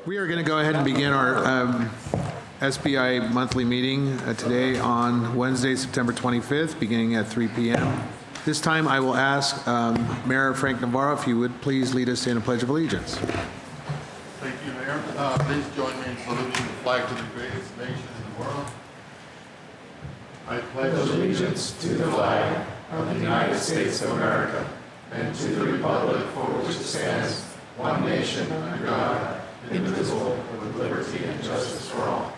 We are going to go ahead and begin our SBIAA monthly meeting today on Wednesday, September 25th, beginning at 3 p.m. This time I will ask Mayor Frank Navarro if you would please lead us in a Pledge of Allegiance. Thank you, Mayor. Please join me in saluting the flag to the greatest nation in the world. I pledge allegiance to the flag of the United States of America and to the republic for which it stands, one nation under God, indivisible, with liberty and justice for all.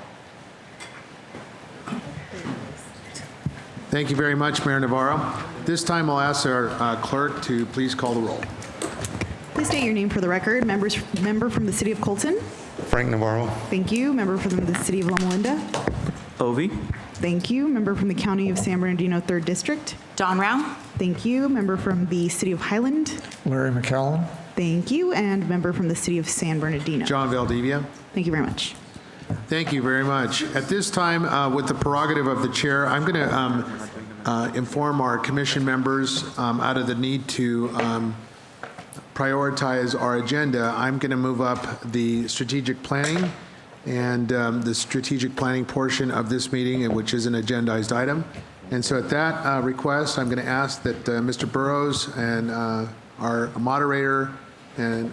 Thank you very much, Mayor Navarro. This time I'll ask our clerk to please call the roll. Please state your name for the record. Member from the City of Colton. Frank Navarro. Thank you. Member from the City of Loma Linda. Ovi. Thank you. Member from the County of San Bernardino, 3rd District. John Rao. Thank you. Member from the City of Highland. Larry McCallum. Thank you. And member from the City of San Bernardino. John Valdivia. Thank you very much. Thank you very much. At this time, with the prerogative of the chair, I'm going to inform our commission members out of the need to prioritize our agenda. I'm going to move up the strategic planning and the strategic planning portion of this meeting, which is an agendized item. And so at that request, I'm going to ask that Mr. Burrows and our moderator and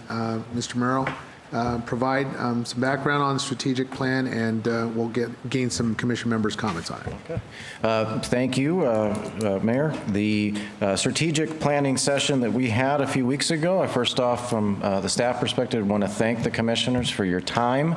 Mr. Merrill provide some background on the strategic plan, and we'll gain some commission members' comments on it. Okay. Thank you, Mayor. The strategic planning session that we had a few weeks ago, first off, from the staff perspective, I want to thank the commissioners for your time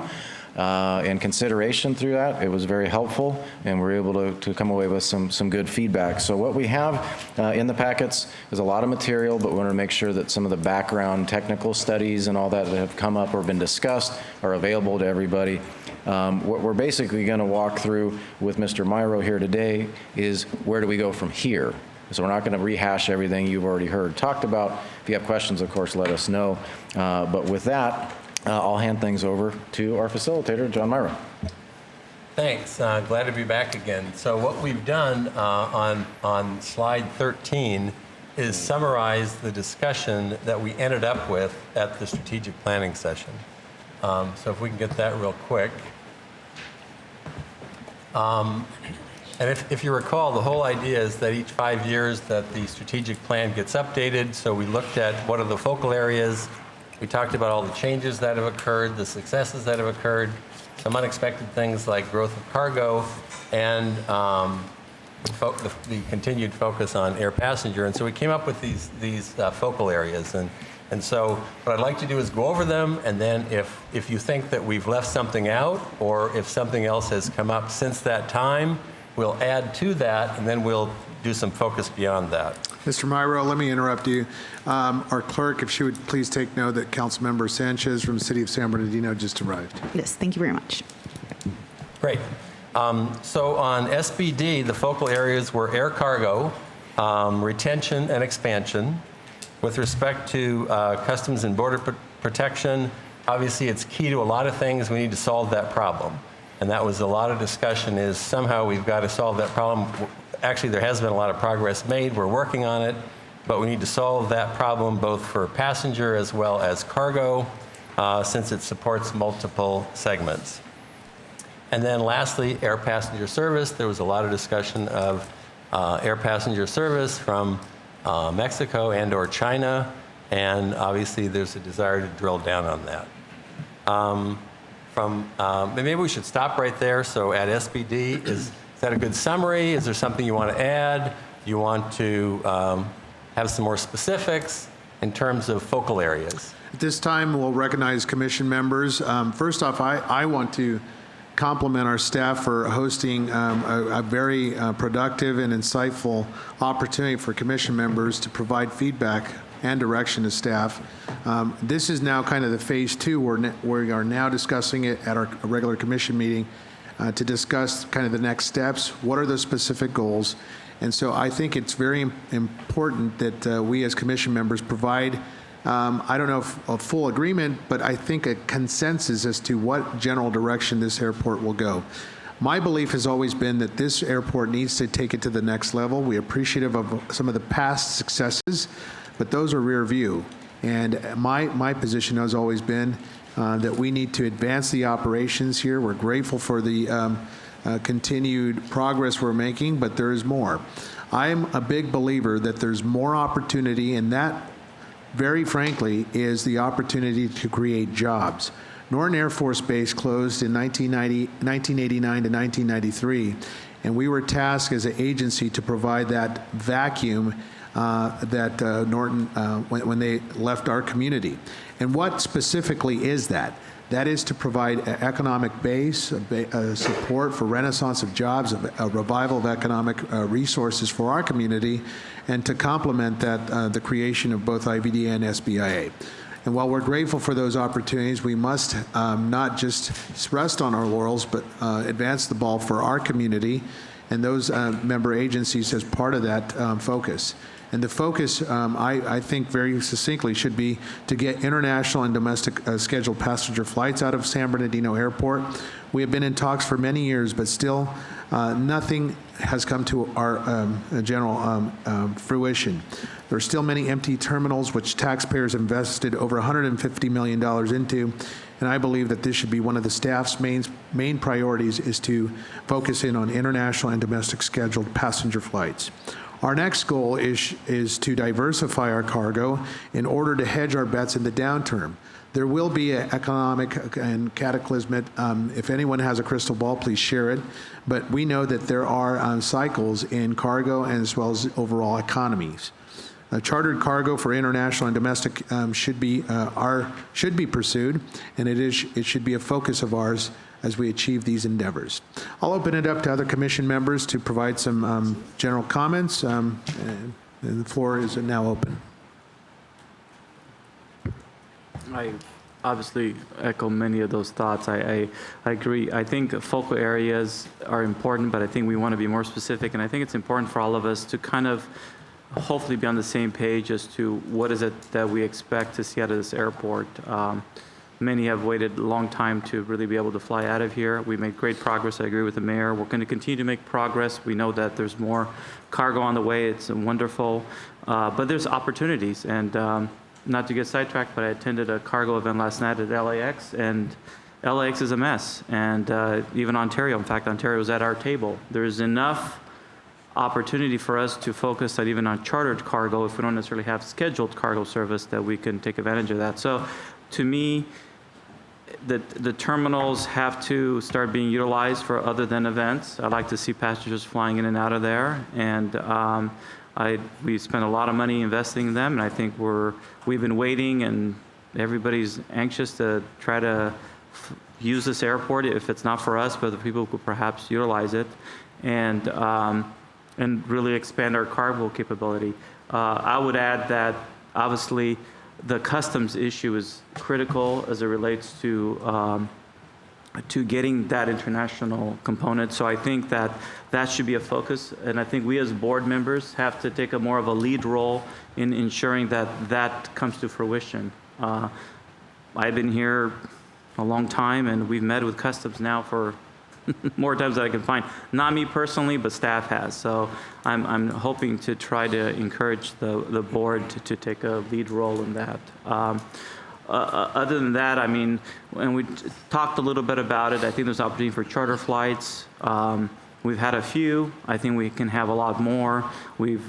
and consideration through that. It was very helpful, and we're able to come away with some good feedback. So what we have in the packets is a lot of material, but we want to make sure that some of the background technical studies and all that have come up or been discussed are available to everybody. What we're basically going to walk through with Mr. Myro here today is where do we go from here? So we're not going to rehash everything you've already heard talked about. If you have questions, of course, let us know. But with that, I'll hand things over to our facilitator, John Myro. Thanks. Glad to be back again. So what we've done on slide 13 is summarize the discussion that we ended up with at the strategic planning session. So if we can get that real quick. And if you recall, the whole idea is that each 5 years that the strategic plan gets updated. So we looked at what are the focal areas. We talked about all the changes that have occurred, the successes that have occurred, some unexpected things like growth of cargo, and the continued focus on air passenger. And so we came up with these focal areas. And so what I'd like to do is go over them, and then if you think that we've left something out, or if something else has come up since that time, we'll add to that, and then we'll do some focus beyond that. Mr. Myro, let me interrupt you. Our clerk, if she would please take note that Councilmember Sanchez from the City of San Bernardino just arrived. Yes, thank you very much. Great. So on SBD, the focal areas were air cargo, retention and expansion. With respect to Customs and Border Protection, obviously it's key to a lot of things. We need to solve that problem. And that was a lot of discussion, is somehow we've got to solve that problem. Actually, there has been a lot of progress made. We're working on it, but we need to solve that problem both for passenger as well as cargo, since it supports multiple segments. And then lastly, air passenger service. There was a lot of discussion of air passenger service from Mexico and or China, and obviously there's a desire to drill down on that. Maybe we should stop right there. So at SBD, is that a good summary? Is there something you want to add? You want to have some more specifics in terms of focal areas? At this time, we'll recognize commission members. First off, I want to compliment our staff for hosting a very productive and insightful opportunity for commission members to provide feedback and direction to staff. This is now kind of the phase 2. We are now discussing it at our regular commission meeting to discuss kind of the next steps. What are the specific goals? And so I think it's very important that we as commission members provide, I don't know if a full agreement, but I think a consensus as to what general direction this airport will go. My belief has always been that this airport needs to take it to the next level. We're appreciative of some of the past successes, but those are rear view. And my position has always been that we need to advance the operations here. We're grateful for the continued progress we're making, but there is more. I'm a big believer that there's more opportunity, and that, very frankly, is the opportunity to create jobs. Norton Air Force Base closed in 1989 to 1993, and we were tasked as an agency to provide that vacuum that Norton, when they left our community. And what specifically is that? That is to provide an economic base, support for renaissance of jobs, a revival of economic resources for our community, and to complement that, the creation of both IVDA and SBIAA. And while we're grateful for those opportunities, we must not just rest on our laurels, but advance the ball for our community and those member agencies as part of that focus. And the focus, I think very succinctly, should be to get international and domestic scheduled passenger flights out of San Bernardino Airport. We have been in talks for many years, but still nothing has come to our general fruition. There are still many empty terminals which taxpayers invested over $150 million into, and I believe that this should be one of the staff's main priorities, is to focus in on international and domestic scheduled passenger flights. Our next goal is to diversify our cargo in order to hedge our bets in the downturn. There will be an economic and cataclysmic, if anyone has a crystal ball, please share it, but we know that there are cycles in cargo as well as overall economies. Chartered cargo for international and domestic should be pursued, and it should be a focus of ours as we achieve these endeavors. I'll open it up to other commission members to provide some general comments, and the floor is now open. I obviously echo many of those thoughts. I agree. I think focal areas are important, but I think we want to be more specific, and I think it's important for all of us to kind of hopefully be on the same page as to what is it that we expect to see out of this airport. Many have waited a long time to really be able to fly out of here. We made great progress. I agree with the mayor. We're going to continue to make progress. We know that there's more cargo on the way. It's wonderful. But there's opportunities. And not to get sidetracked, but I attended a cargo event last night at LAX, and LAX is a mess. And even Ontario, in fact, Ontario was at our table. There's enough opportunity for us to focus on even on chartered cargo if we don't necessarily have scheduled cargo service, that we can take advantage of that. So to me, the terminals have to start being utilized for other than events. I'd like to see passengers flying in and out of there, and we spent a lot of money investing in them, and I think we've been waiting, and everybody's anxious to try to use this airport, if it's not for us, but the people who could perhaps utilize it, and really expand our cargo capability. I would add that obviously the customs issue is critical as it relates to getting that international component. So I think that should be a focus, and I think we as board members have to take a more of a lead role in ensuring that comes to fruition. I've been here a long time, and we've met with customs now for more times than I can find. Not me personally, but staff has. So I'm hoping to try to encourage the board to take a lead role in that. Other than that, I mean, when we talked a little bit about it, I think there's opportunity for charter flights. We've had a few. I think we can have a lot more. We've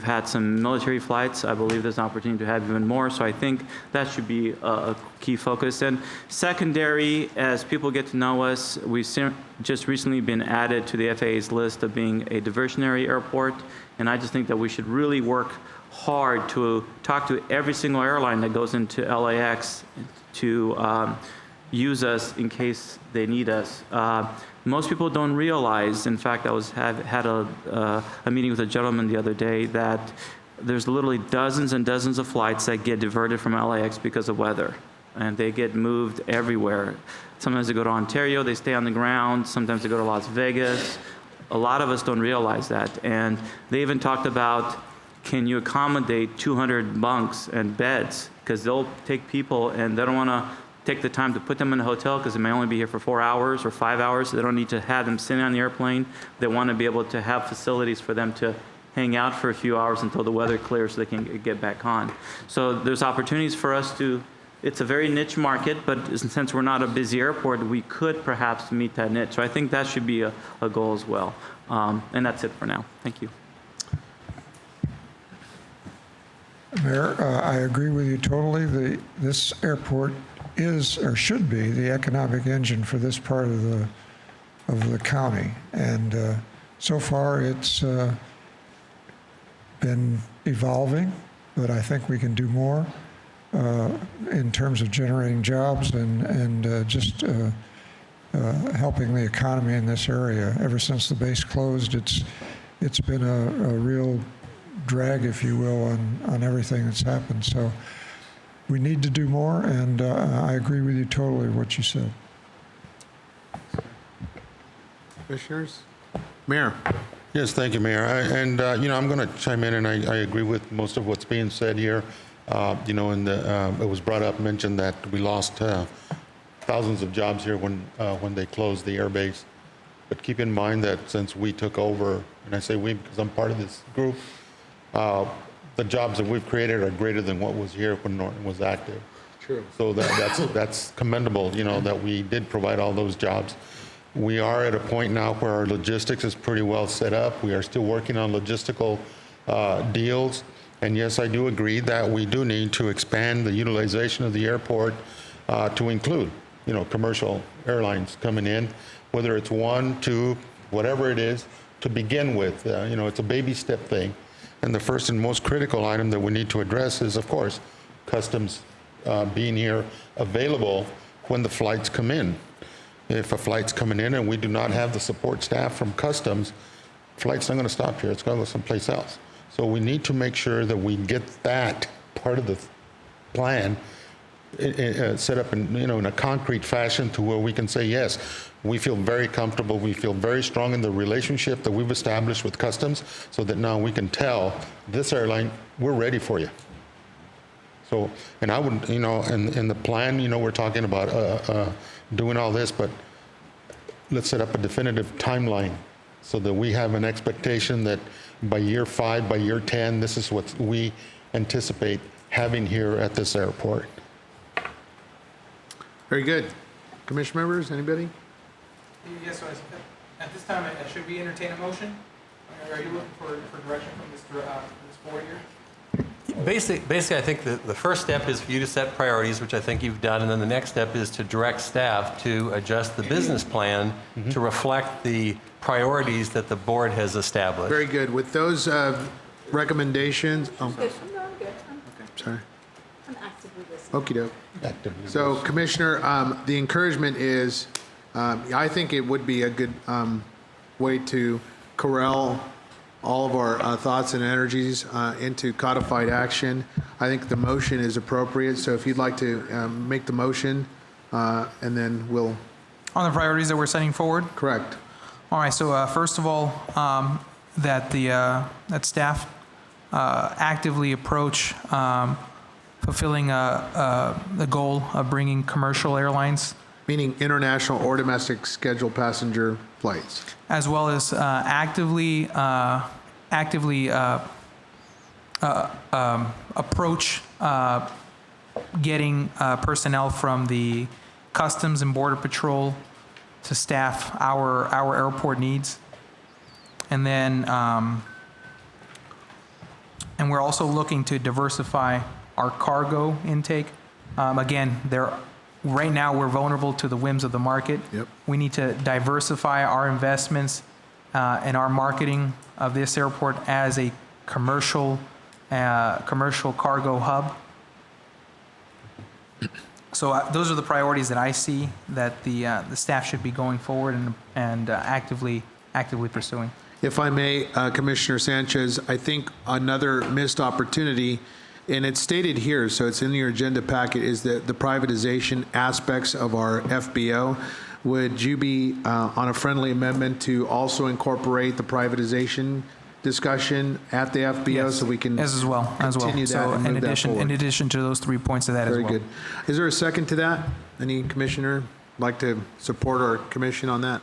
had some military flights. I believe there's an opportunity to have even more. So I think that should be a key focus. And secondary, as people get to know us, we've just recently been added to the FAA's list of being a diversionary airport. And I just think that we should really work hard to talk to every single airline that goes into LAX to use us in case they need us. Most people don't realize, in fact, I had a meeting with a gentleman the other day, that there's literally dozens and dozens of flights that get diverted from LAX because of weather, and they get moved everywhere. Sometimes they go to Ontario, they stay on the ground, sometimes they go to Las Vegas. A lot of us don't realize that, and they even talked about, can you accommodate 200 bunks and beds, because they'll take people and they don't want to take the time to put them in a hotel because they may only be here for 4 hours or 5 hours. So they don't need to have them sitting on the airplane. They want to be able to have facilities for them to hang out for a few hours until the weather clears so they can get back on. So there's opportunities for us to it's a very niche market, but since we're not a busy airport, we could perhaps meet that niche. So I think that should be a goal as well. And that's it for now. Thank you. Mayor, I agree with you totally. This airport is, or should be, the economic engine for this part of the county. And so far, it's been evolving, but I think we can do more in terms of generating jobs and just helping the economy in this area. Ever since the base closed, it's been a real drag, if you will, on everything that's happened. So we need to do more, and I agree with you totally what you said. Commissioners? Mayor? Yes, thank you, Mayor. I'm going to chime in, and I agree with most of what's being said here. It was brought up, mentioned that we lost thousands of jobs here when they closed the airbase. But keep in mind that since we took over, and I say we because I'm part of this group, the jobs that we've created are greater than what was here when Norton was active. True. So that's commendable, that we did provide all those jobs. We are at a point now where our logistics is pretty well set up. We are still working on logistical deals. And yes, I do agree that we do need to expand the utilization of the airport to include, commercial airlines coming in, whether it's 1, 2, whatever it is, to begin with. It's a baby step thing. And the first and most critical item that we need to address is, of course, customs being here available when the flights come in. If a flight's coming in and we do not have the support staff from customs, flight's not going to stop here. It's going to go someplace else. So we need to make sure that we get that part of the plan set up in a concrete fashion to where we can say, yes, we feel very comfortable, we feel very strong in the relationship that we've established with customs, so that now we can tell this airline, we're ready for you. So, and I would, in the plan, we're talking about doing all this, but let's set up a definitive timeline so that we have an expectation that by year 5, by year 10, this is what we anticipate having here at this airport. Very good. Commission members, anybody? Yes, so at this time, should we entertain a motion? Are you looking for direction from this board here? Basically, I think the first step is for you to set priorities, which I think you've done, and then the next step is to direct staff to adjust the business plan to reflect the priorities that the board has established. Very good. With those recommendations, No, I'm good. sorry. I'm actively listening. Okey doke. So, Commissioner, the encouragement is, I think it would be a good way to corral all of our thoughts and energies into codified action. I think the motion is appropriate, so if you'd like to make the motion, and then we'll... On the priorities that we're setting forward? Correct. All right, so first of all, that staff actively approach fulfilling the goal of bringing commercial airlines, Meaning international or domestic scheduled passenger flights. as well as actively approach getting personnel from the Customs and Border Patrol to staff our airport needs. And then, and we're also looking to diversify our cargo intake. Again, right now we're vulnerable to the whims of the market. Yep. We need to diversify our investments and our marketing of this airport as a commercial cargo hub. So those are the priorities that I see that the staff should be going forward and actively pursuing. If I may, Commissioner Sanchez, I think another missed opportunity, and it's stated here, so it's in your agenda packet, is that the privatization aspects of our FBO. Would you be on a friendly amendment to also incorporate the privatization discussion at the FBO Yes, so we can as well. continue that So and move that forward? in addition to those 3 points of that as Very well. good. Is there a second to that? Any commissioner like to support our commission on that?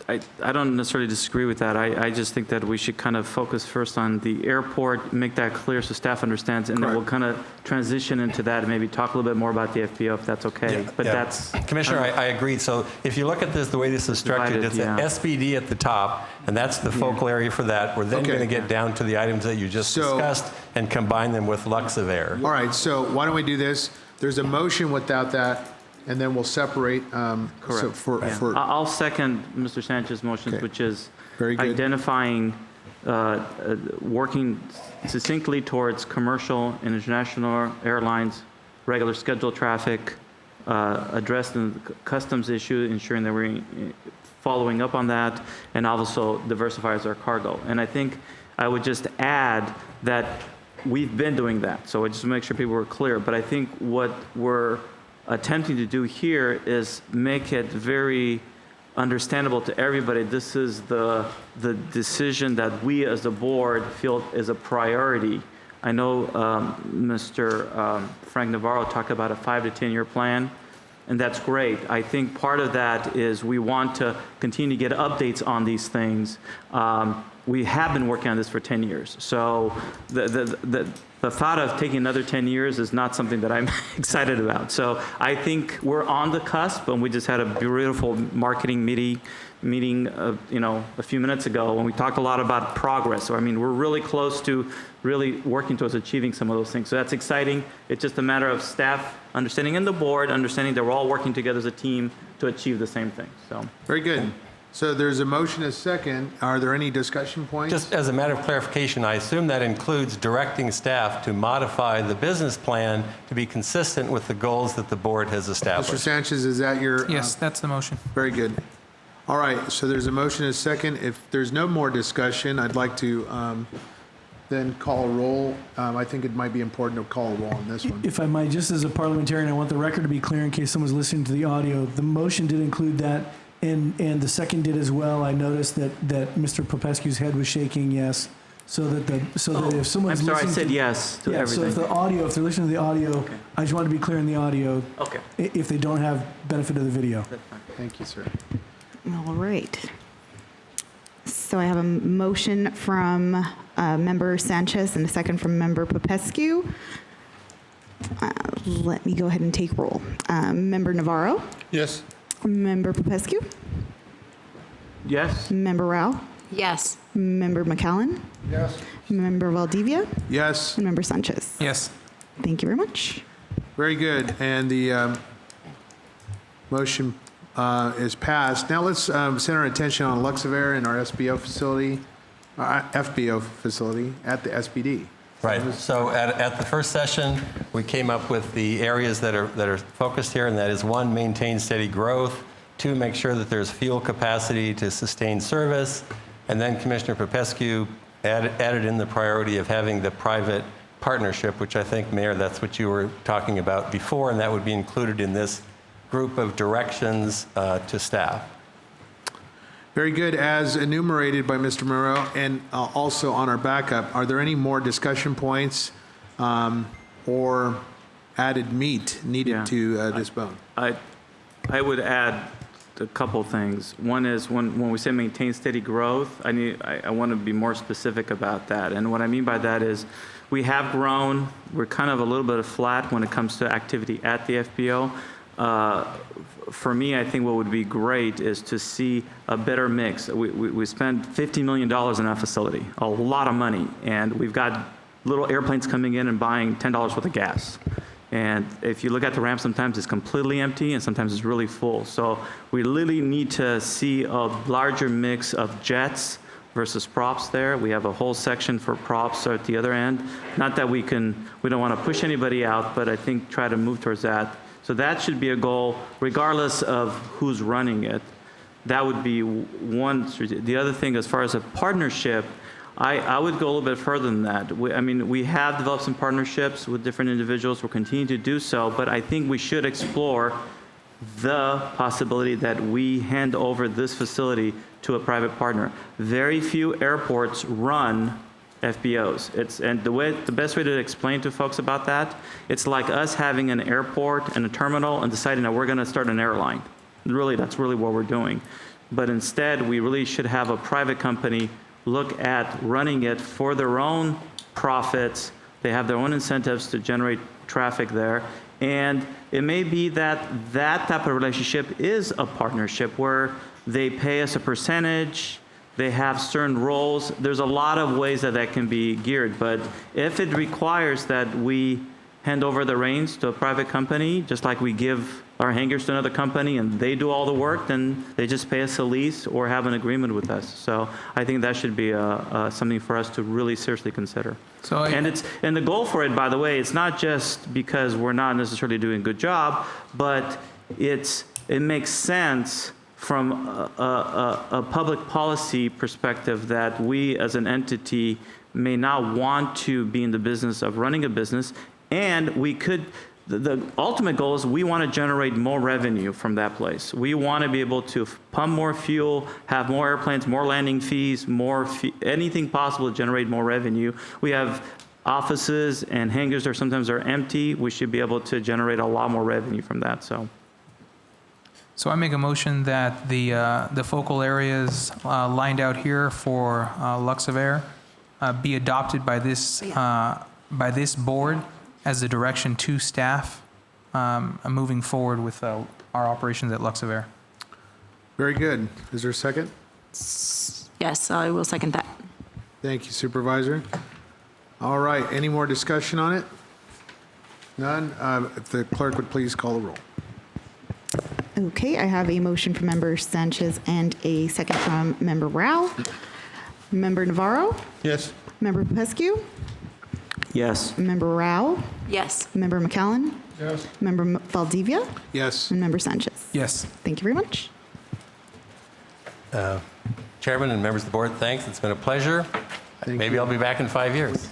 I don't necessarily disagree with that. I just think that we should kind of focus first on the airport, make that clear so staff understands, and then we'll kind of transition into that and maybe talk a little bit more about the FBO if that's okay. But that's... Commissioner, I agree. So if you look at this, the way this is structured, Divided, it's yeah. an SBD at the top, and that's the focal area for that. We're then Okay. going to get down to the items that you just discussed and combine them with Luxair. All right, so why don't we do this? There's a motion without that, and then we'll separate. So Correct. for I'll second Mr. Sanchez's motions, Okay. which is Very good. identifying, working succinctly towards commercial and international airlines, regular scheduled traffic, addressing the customs issue, ensuring that we're following up on that, and also diversifies our cargo. And I think I would just add that we've been doing that, so I just make sure people are clear. But I think what we're attempting to do here is make it very understandable to everybody. This is the decision that we as the board feel is a priority. I know Mr. Frank Navarro talked about a 5 to 10 year plan, and that's great. I think part of that is we want to continue to get updates on these things. We have been working on this for 10 years. So the thought of taking another 10 years is not something that I'm excited about. So I think we're on the cusp, and we just had a beautiful marketing meeting a few minutes ago when we talked a lot about progress. So I mean, we're really close to really working towards achieving some of those things. So that's exciting. It's just a matter of staff understanding and the board understanding that we're all working together as a team to achieve the same thing. So very good. So there's a motion, a second. Are there any discussion points? Just as a matter of clarification, I assume that includes directing staff to modify the business plan to be consistent with the goals that the board has Mr. established. Sanchez, is that your? Yes, that's the motion. Very good. All right, so there's a motion, a second. If there's no more discussion, I'd like to then call a roll. I think it might be important to call a roll on this one. If I might, just as a parliamentarian, I want the record to be clear in case someone's listening to the audio. The motion did include that, and the second did as well. I noticed that Mr. Popescu's head was shaking yes, so that if someone's I'm sorry, I listening said to, yes to yeah, everything. so if they're listening to the audio, Okay. I just want to be clear in the audio. Okay. If they don't have benefit of the video. Thank you, sir. All right. So I have a motion from Member Sanchez and a second from Member Popescu. Let me go ahead and take roll. Member Navarro? Yes. Member Popescu? Yes? Member Rao? Yes. Member McAllen? Yes. Member Valdivia? Yes, And Member Sanchez? Yes. Thank you very much. very good. And the motion is passed. Now let's center our attention on Luxair and our FBO facility at the SBD. Right. So at the first session, we came up with the areas that are focused here, and that is 1, maintain steady growth, 2, make sure that there's fuel capacity to sustain service, and then Commissioner Popescu added in the priority of having the private partnership, which I think, Mayor, that's what you were talking about before, and that would be included in this group of directions to staff. Very good. As enumerated by Mr. Moreau, and also on our backup, are there any more discussion points or added meat needed Yeah. to this bone? I would add a couple things. One is when we say maintain steady growth, I want to be more specific about that. And what I mean by that is we have grown. We're kind of a little bit flat when it comes to activity at the FBO. For me, I think what would be great is to see a better mix. We spent $50 million in that facility, a lot of money, and we've got little airplanes coming in and buying $10 worth of gas. And if you look at the ramp, sometimes it's completely empty and sometimes it's really full. So we really need to see a larger mix of jets versus props there. We have a whole section for props at the other end. Not that we don't want to push anybody out, but I think try to move towards that. So that should be a goal, regardless of who's running it. That would be one. The other thing, as far as a partnership, I would go a little bit further than that. We have developed some partnerships with different individuals. We'll continue to do so, but I think we should explore the possibility that we hand over this facility to a private partner. Very few airports run FBOs. And the best way to explain to folks about that, it's like us having an airport and a terminal and deciding that we're going to start an airline. Really, that's really what we're doing. but instead we really should have a private company look at running it for their own profits. They have their own incentives to generate traffic there. And it may be that that type of relationship is a partnership where they pay us a percentage, they have certain roles. There's a lot of ways that that can be geared, but if it requires that we hand over the reins to a private company, just like we give our hangars to another company and they do all the work, then they just pay us a lease or have an agreement with us. So I think that should be something for us to really seriously consider. So And the goal for it, by the way, it's not just because we're not necessarily doing a good job, but it makes sense from a public policy perspective that we as an entity may not want to be in the business of running a business, and we could, the ultimate goal is we want to generate more revenue from that place. We want to be able to pump more fuel, have more airplanes, more landing fees, anything possible to generate more revenue. We have offices and hangars that sometimes are empty. We should be able to generate a lot more revenue from that. So I make a motion that the focal areas lined out here for Luxair be adopted by this board as the direction to staff moving forward with our operations at Luxair. Very good. Is there a second? Yes, I will second that. Thank you, Supervisor. All right, any more discussion on it? None? If the clerk would please call the roll. Okay, I have a motion from Member Sanchez and a second from Member Rao. Member Navarro? Yes. Member Popescu? Yes. Member Rao? Yes. Member McAllen? Yes. Member Valdivia? Yes. And Member Sanchez? Yes. Thank you very much. Chairman and members of the board, thanks. It's been a pleasure. Maybe I'll be back in 5 years.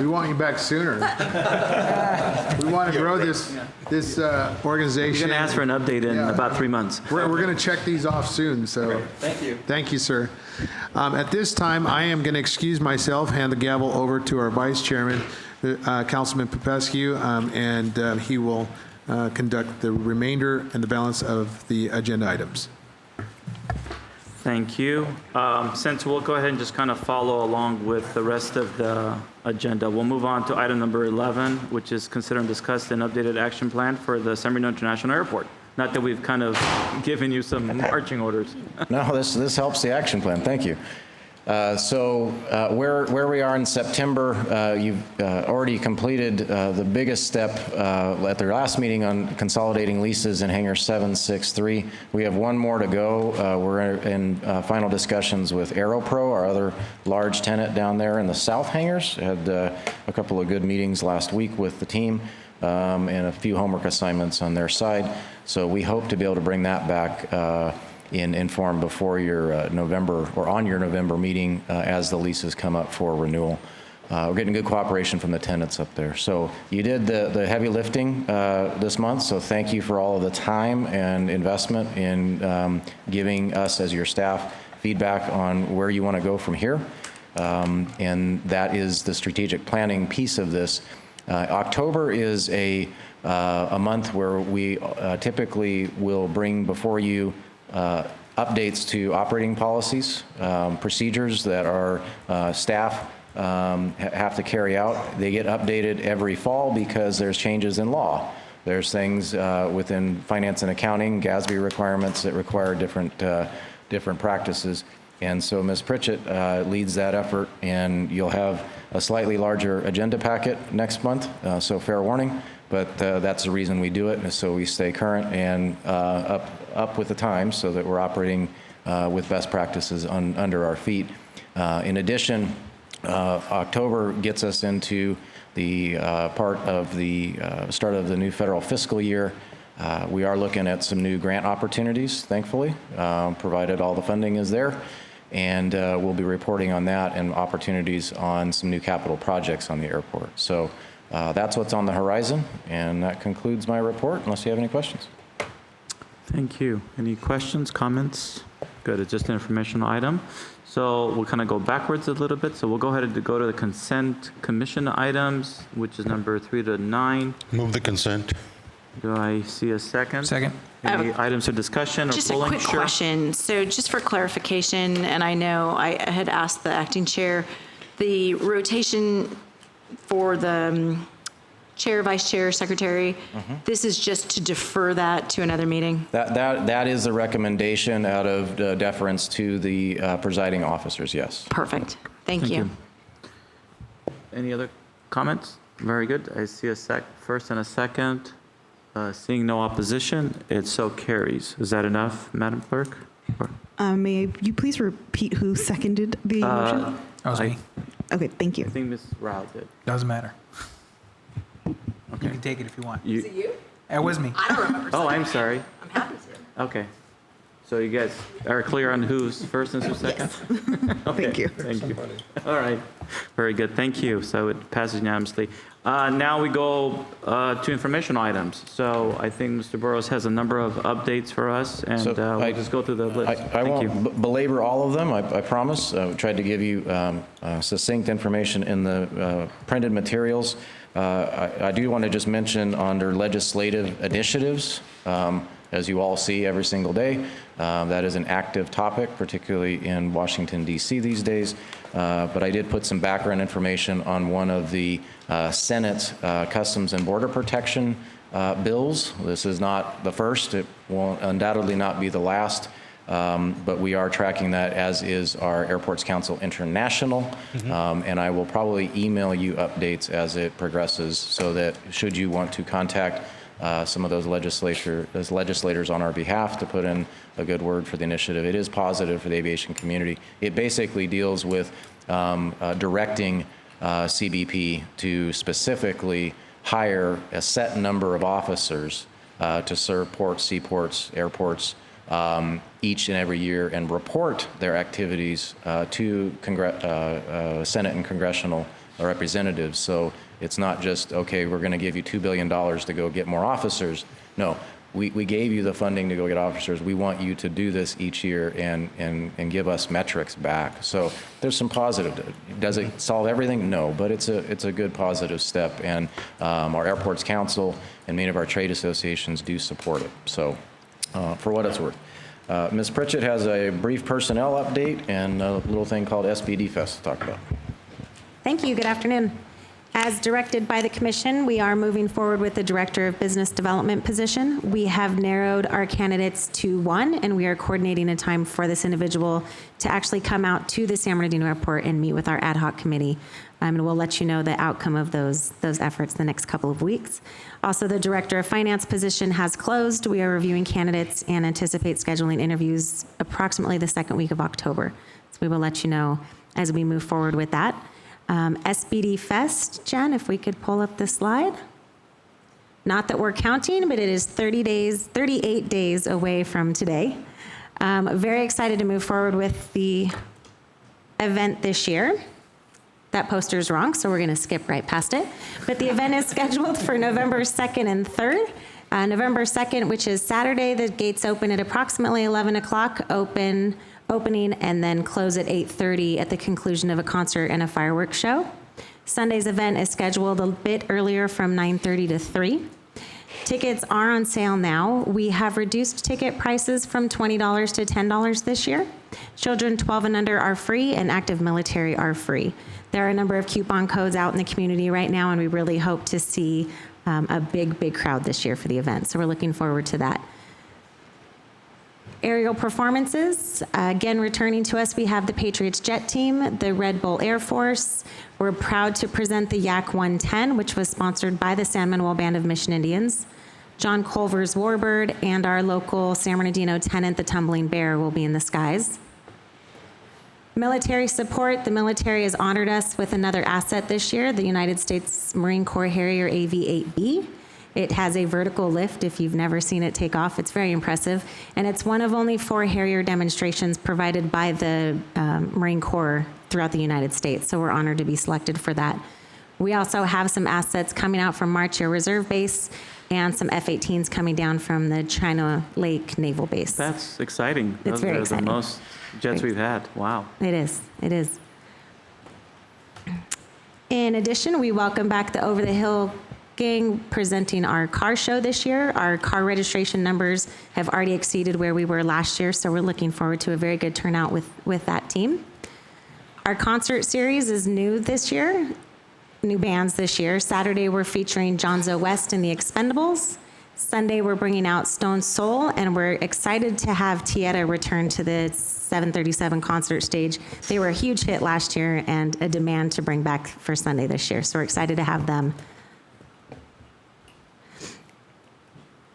We want you back sooner. We want to grow this organization. You're going to ask for an update in about 3 months. We're going to check these off soon, so. Thank you. Thank you, sir. At this time, I am going to excuse myself, hand the gavel over to our Vice Chairman, Councilman Popescu, and he will conduct the remainder and the balance of the agenda items. Thank you. Since we'll go ahead and just kind of follow along with the rest of the agenda, we'll move on to item number 11, which is consider and discuss an updated action plan for the San Bernardino International Airport. Not that we've kind of given you some marching orders. No, this helps the action plan. Thank you. Where we are in September, you've already completed the biggest step at their last meeting on consolidating leases in Hangar 763. We have one more to go. We're in final discussions with AeroPro, our other large tenant down there in the South Hangars. Had a couple of good meetings last week with the team and a few homework assignments on their side. So we hope to be able to bring that back in form before your November or on your November meeting as the leases come up for renewal. We're getting good cooperation from the tenants up there. So you did the heavy lifting this month, so thank you for all of the time and investment in giving us as your staff feedback on where you want to go from here. And that is the strategic planning piece of this. October is a month where we typically will bring before you updates to operating policies, procedures that our staff have to carry out. They get updated every fall because there's changes in law. There's things within finance and accounting, GASB requirements that require different practices. And so Ms. Pritchett leads that effort, and you'll have a slightly larger agenda packet next month, so fair warning. But that's the reason we do it, is so we stay current and up with the times so that we're operating with best practices under our feet. In addition, October gets us into the part of the start of the new federal fiscal year. We are looking at some new grant opportunities, thankfully, provided all the funding is there. And we'll be reporting on that and opportunities on some new capital projects on the airport. So that's what's on the horizon, and that concludes my report, unless you have any questions. Thank you. Any questions, comments? Good, it's just an informational item. So we'll kind of go backwards a little bit. So we'll go ahead and go to the consent commission items, which is number 3 to 9. Move the consent. Do I see a second? Second. Any items of discussion or Just a polling? quick Sure. question. So just for clarification, and I know I had asked the acting chair, the rotation for the chair, vice chair, secretary, this is just to defer that to another meeting? That is the recommendation out of deference to the presiding officers, yes. Perfect. Thank you. Any other comments? Very good. I see a first and a second. Seeing no opposition, it so carries. Is that enough, Madam Clerk? May you please repeat who seconded the motion? That was me. Okay, thank you. I think Ms. Rao did. Doesn't matter. Okay. You can take it if you want. You, It was me. I don't remember. oh, I'm sorry. I'm happy to. Okay. So you guys are clear on who's first and who's second? Okay, Thank you. Thank you. All right. Very good. Thank you. So it passes unanimously. Now we go to information items. So I think Mr. Burrows has a number of updates for us, and So we'll just go through the list. I Thank you. won't belabor all of them, I promise. I tried to give you succinct information in the printed materials. I do want to just mention under legislative initiatives, as you all see every single day, that is an active topic, particularly in Washington, D.C. these days. But I did put some background information on one of the Senate Customs and Border Protection bills. This is not the first. It will undoubtedly not be the last. But we are tracking that, as is our Airports Council International. And I will probably email you updates as it progresses, so that should you want to contact some of those legislators on our behalf to put in a good word for the initiative. It is positive for the aviation community. It basically deals with directing CBP to specifically hire a set number of officers to serve ports, seaports, airports, each and every year, and report their activities to Senate and congressional representatives. So it's not just, okay, we're going to give you $2 billion to go get more officers. No, we gave you the funding to go get officers. We want you to do this each year and give us metrics back. So there's some positive. Does it solve everything? No, but it's a good positive step. And our Airports Council and many of our trade associations do support it. So for what it's worth. Ms. Pritchett has a brief personnel update and a little thing called SBD Fest to talk about. Thank you. Good afternoon. As directed by the Commission, we are moving forward with the Director of Business Development position. We have narrowed our candidates to one, and we are coordinating a time for this individual to actually come out to the San Bernardino Airport and meet with our ad hoc committee. And we'll let you know the outcome of those efforts the next couple of weeks. Also, the Director of Finance position has closed. We are reviewing candidates and anticipate scheduling interviews approximately the second week of October. So we will let you know as we move forward with that. SBD Fest, Jen, if we could pull up the slide. Not that we're counting, but it is 38 days away from today. Very excited to move forward with the event this year. That poster is wrong, so we're going to skip right past it. But the event is scheduled for November 2nd and 3rd. November 2nd, which is Saturday, the gates open at approximately 11 o'clock, opening, and then close at 8:30 at the conclusion of a concert and a fireworks show. Sunday's event is scheduled a bit earlier from 9:30 to 3. Tickets are on sale now. We have reduced ticket prices from $20 to $10 this year. Children 12 and under are free, and active military are free. There are a number of coupon codes out in the community right now, and we really hope to see a big crowd this year for the event. So we're looking forward to that. Aerial performances, again, returning to us, we have the Patriots Jet Team, the Red Bull Air Force. We're proud to present the Yak 110, which was sponsored by the San Manuel Band of Mission Indians. John Culver's Warbird and our local San Bernardino tenant, the Tumbling Bear, will be in the skies. Military support, the military has honored us with another asset this year, the United States Marine Corps Harrier AV-8B. It has a vertical lift. If you've never seen it take off, it's very impressive. And it's one of only 4 Harrier demonstrations provided by the Marine Corps throughout the United States. So we're honored to be selected for that. We also have some assets coming out from March Air Reserve Base and some F-18s coming down from the China Lake Naval Base. That's exciting. It's very exciting. The most jets we've had. Wow. It is. It is. In addition, we welcome back the over-the-hill presenting our car show this year. Our car registration numbers have already exceeded where we were last year, so we're looking forward to a very good turnout with that team. Our concert series is new this year, new bands this year. Saturday, we're featuring Johnzo West and the Expendables. Sunday, we're bringing out Stone Soul, and we're excited to have Tieta return to the 737 concert stage. They were a huge hit last year and a demand to bring back for Sunday this year, so we're excited to have them.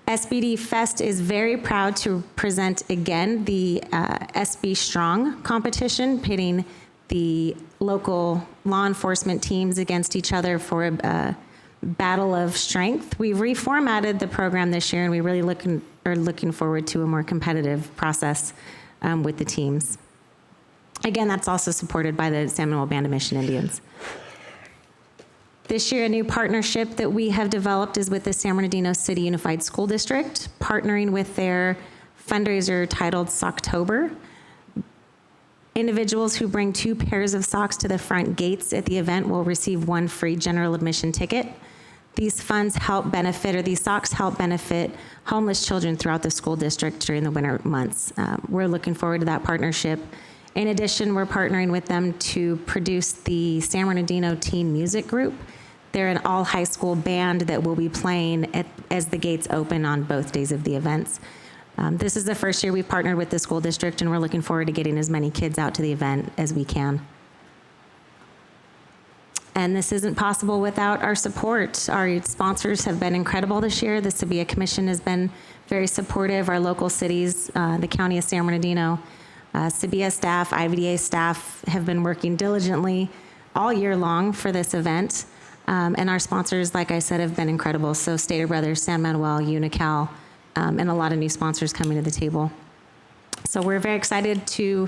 SBD Fest is very proud to present again the SB Strong competition, pitting the local law enforcement teams against each other for a battle of strength. We've reformatted the program this year, and we really are looking forward to a more competitive process with the teams. Again, that's also supported by the San Manuel Band of Mission Indians. This year, a new partnership that we have developed is with the San Bernardino City Unified School District, partnering with their fundraiser titled Socktober. Individuals who bring 2 pairs of socks to the front gates at the event will receive 1 free general admission ticket. These funds help benefit, or these socks help benefit homeless children throughout the school district during the winter months. We're looking forward to that partnership. In addition, we're partnering with them to produce the San Bernardino Teen Music Group. They're an all-high school band that will be playing as the gates open on both days of the events. This is the first year we've partnered with the school district, and we're looking forward to getting as many kids out to the event as we can. And this isn't possible without our support. Our sponsors have been incredible this year. The SBIAA Commission has been very supportive. Our local cities, the County of San Bernardino, SBIAA staff, IVDA staff have been working diligently all year long for this event. And our sponsors, like I said, have been incredible. So Stater Brothers, San Manuel, Unical, and a lot of new sponsors coming to the table. So we're very excited to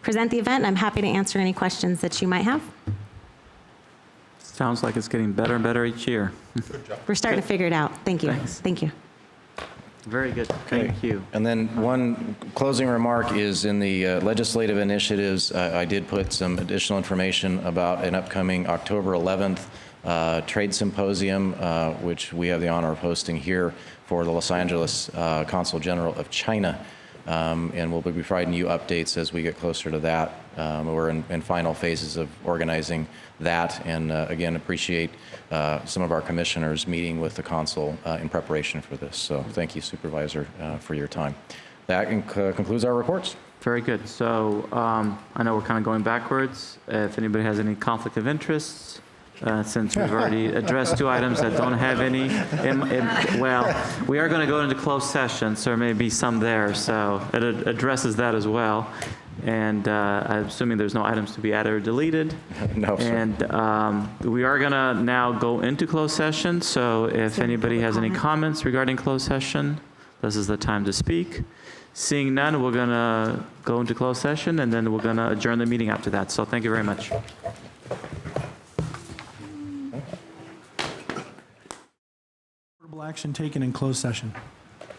present the event, and I'm happy to answer any questions that you might have. Sounds like it's getting better and better each year. We're starting to figure it out. Thank you. Thanks. Thank you. Very good. Thank you. And then one closing remark is in the legislative initiatives, I did put some additional information about an upcoming October 11th trade symposium, which we have the honor of hosting here for the Los Angeles Consul General of China. And we'll be providing you updates as we get closer to that. We're in final phases of organizing that, and again, appreciate some of our commissioners meeting with the consul in preparation for this. So thank you, Supervisor, for your time. That concludes our reports. Very good. So I know we're kind of going backwards. If anybody has any conflict of interests, since we've already addressed 2 items that don't have any, well, we are going to go into closed session, so there may be some there. So it addresses that as well. And I'm assuming there's no items to be added or deleted. No, sir. And we are going to now go into closed session. So if anybody has any comments regarding closed session, this is the time to speak. Seeing none, we're going to go into closed session, and then we're going to adjourn the meeting after that. So thank you very much. Action taken in closed session.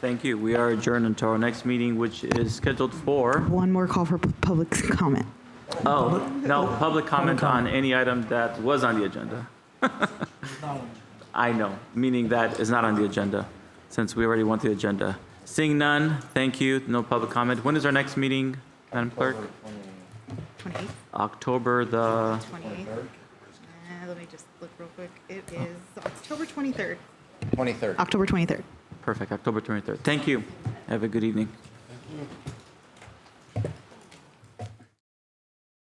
Thank you. We are adjourned until our next meeting, which is scheduled for... One more call for public comment. Oh, no, public comment on any item that was on the agenda. I know, meaning that is not on the agenda, since we already went to the agenda. Seeing none, thank you. No public comment. When is our next meeting, Madam Clerk? 28th. October the... 28th. Let me just look real quick. It is October 23rd. 23rd. October 23rd. Perfect, October 23rd. Thank you. Have a good evening. Thank you.